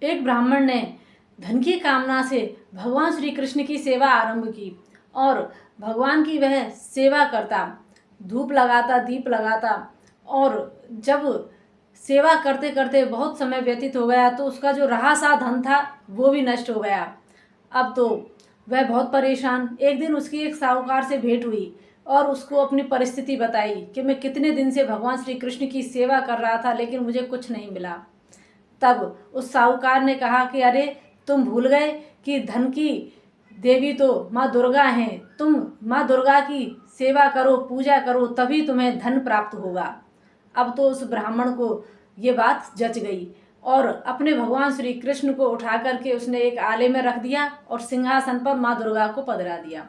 एक ब्राह्मण ने धन की कामना से भगवान श्री कृष्ण की सेवा आरंभ की और भगवान की वह सेवा करता, धूप लगाता, दीप लगाता, और जब सेवा करते करते बहुत समय व्यतीत हो गया तो उसका जो रहा सा धन था वो भी नष्ट हो गया। अब तो वह बहुत परेशान। एक दिन उसकी एक साहूकार से भेंट हुई और उसको अपनी परिस्थिति बताई कि मैं कितने दिन से भगवान श्री कृष्ण की सेवा कर रहा था लेकिन मुझे कुछ नहीं मिला। तब उस साहूकार ने कहा कि अरे, तुम भूल गए कि धन की देवी तो माँ दुर्गा हैं। तुम माँ दुर्गा की सेवा करो, पूजा करो, तभी तुम्हें धन प्राप्त होगा। अब तो उस ब्राह्मण को ये बात जच गई और अपने भगवान श्री कृष्ण को उठा करके उसने एक आले में रख दिया और सिंहासन पर माँ दुर्गा को पधरा दिया।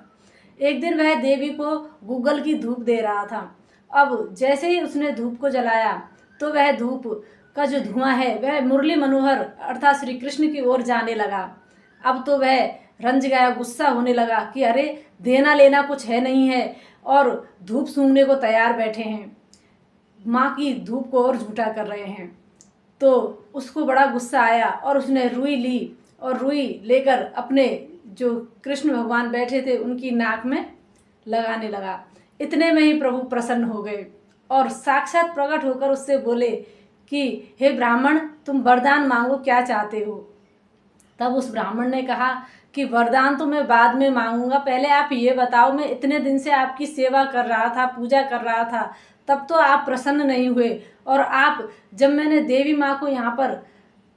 एक दिन वह देवी को गूगल की धूप दे रहा था। अब जैसे ही उसने धूप को जलाया तो वह धूप का जो धुआं है वह मुरली मनोहर अर्थात श्री कृष्ण की ओर जाने लगा। अब तो वह रंज गया, गुस्सा होने लगा कि अरे, देना लेना कुछ है नहीं है और धूप सूंघने को तैयार बैठे हैं, माँ की धूप को और झूठा कर रहे हैं। तो उसको बड़ा गुस्सा आया और उसने रुई ली और रुई लेकर अपने जो कृष्ण भगवान बैठे थे उनकी नाक में लगाने लगा। इतने में ही प्रभु प्रसन्न हो गए और साक्षात प्रकट होकर उससे बोले कि हे ब्राह्मण, तुम वरदान मांगो, क्या चाहते हो। तब उस ब्राह्मण ने कहा कि वरदान तो मैं बाद में मांगूंगा, पहले आप ये बताओ, मैं इतने दिन से आपकी सेवा कर रहा था, पूजा कर रहा था, तब तो आप प्रसन्न नहीं हुए, और आप जब मैंने देवी माँ को यहाँ पर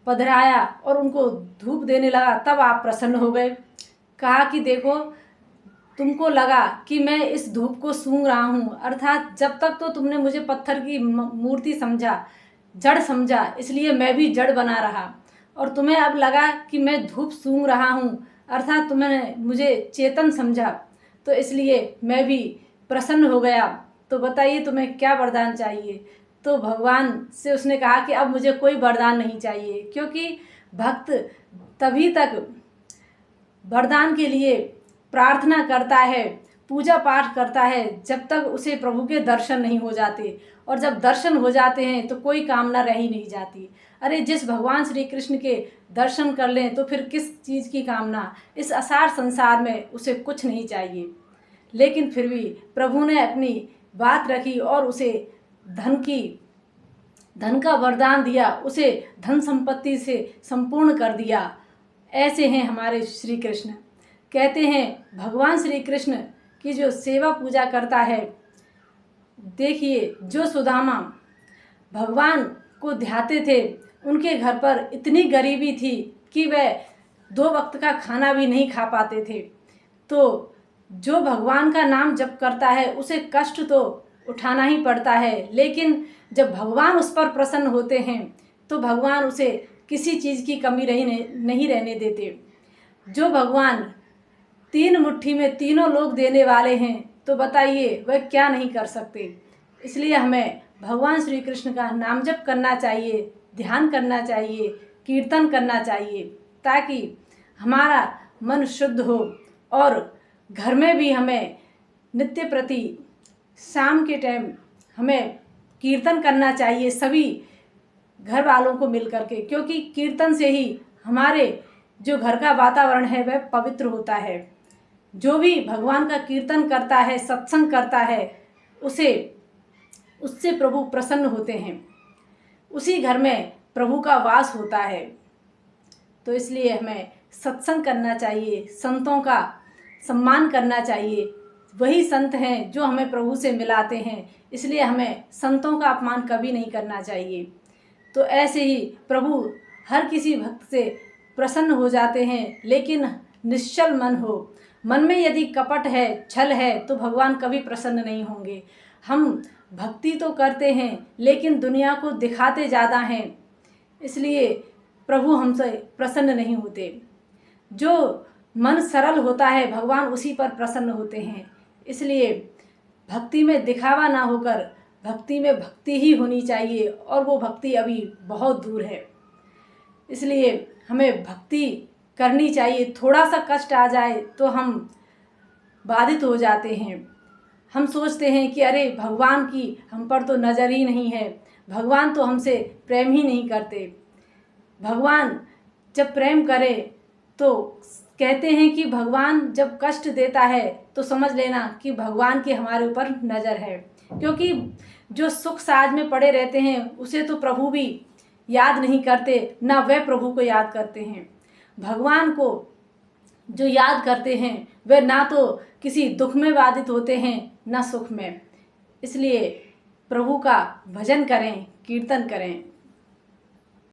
पधराया और उनको धूप देने लगा तब आप प्रसन्न हो गए। कहा कि देखो, तुमको लगा कि मैं इस धूप को सूंघ रहा हूँ, अर्थात जब तक तो तुमने मुझे पत्थर की मूर्ति समझा, जड़ समझा, इसलिए मैं भी जड़ बना रहा, और तुम्हें अब लगा कि मैं धूप सूंघ रहा हूँ, अर्थात तुमने मुझे चेतन समझा, तो इसलिए मैं भी प्रसन्न हो गया। तो बताइए तुम्हें क्या वरदान चाहिए। तो भगवान से उसने कहा कि अब मुझे कोई वरदान नहीं चाहिए, क्योंकि भक्त तभी तक वरदान के लिए प्रार्थना करता है, पूजा पाठ करता है, जब तक उसे प्रभु के दर्शन नहीं हो जाते, और जब दर्शन हो जाते हैं तो कोई कामना रह ही नहीं जाती। अरे, जिस भगवान श्री कृष्ण के दर्शन कर लें तो फिर किस चीज़ की कामना। इस असार संसार में उसे कुछ नहीं चाहिए। लेकिन फिर भी प्रभु ने अपनी बात रखी और उसे धन का वरदान दिया, उसे धन संपत्ति से संपूर्ण कर दिया। ऐसे हैं हमारे श्री कृष्ण। कहते हैं भगवान श्री कृष्ण की जो सेवा पूजा करता है, देखिए, जो सुदामा भगवान को ध्याते थे उनके घर पर इतनी गरीबी थी कि वह 2 वक्त का खाना भी नहीं खा पाते थे। तो जो भगवान का नाम जप करता है उसे कष्ट तो उठाना ही पड़ता है, लेकिन जब भगवान उस पर प्रसन्न होते हैं तो भगवान उसे किसी चीज़ की कमी नहीं रहने देते। जो भगवान 3 मुट्ठी में तीनों लोग देने वाले हैं, तो बताइए वह क्या नहीं कर सकते। इसलिए हमें भगवान श्री कृष्ण का नाम जप करना चाहिए, ध्यान करना चाहिए, कीर्तन करना चाहिए, ताकि हमारा मन शुद्ध हो। और घर में भी हमें नित्य प्रति शाम के टाइम हमें कीर्तन करना चाहिए, सभी घर वालों को मिल करके, क्योंकि कीर्तन से ही हमारे जो घर का वातावरण है वह पवित्र होता है। जो भी भगवान का कीर्तन करता है, सत्संग करता है, उससे प्रभु प्रसन्न होते हैं, उसी घर में प्रभु का वास होता है। तो इसलिए हमें सत्संग करना चाहिए, संतों का सम्मान करना चाहिए। वही संत हैं जो हमें प्रभु से मिलाते हैं, इसलिए हमें संतों का अपमान कभी नहीं करना चाहिए। तो ऐसे ही प्रभु हर किसी भक्त से प्रसन्न हो जाते हैं, लेकिन निश्चल मन हो। मन में यदि कपट है, छल है, तो भगवान कभी प्रसन्न नहीं होंगे। हम भक्ति तो करते हैं लेकिन दुनिया को दिखाते ज़्यादा हैं, इसलिए प्रभु हमसे प्रसन्न नहीं होते। जो मन सरल होता है भगवान उसी पर प्रसन्न होते हैं। इसलिए भक्ति में दिखावा ना होकर भक्ति में भक्ति ही होनी चाहिए, और वो भक्ति अभी बहुत दूर है। इसलिए हमें भक्ति करनी चाहिए। थोड़ा सा कष्ट आ जाए तो हम बाधित हो जाते हैं। हम सोचते हैं कि अरे, भगवान की हम पर तो नज़र ही नहीं है, भगवान तो हमसे प्रेम ही नहीं करते। भगवान जब प्रेम करें तो कहते हैं कि भगवान जब कष्ट देता है तो समझ लेना कि भगवान की हमारे ऊपर नज़र है, क्योंकि जो सुख साज में पड़े रहते हैं उसे तो प्रभु भी याद नहीं करते, ना वह प्रभु को याद करते हैं। भगवान को जो याद करते हैं वे ना तो किसी दुख में बाधित होते हैं ना सुख में। इसलिए प्रभु का भजन करें, कीर्तन करें।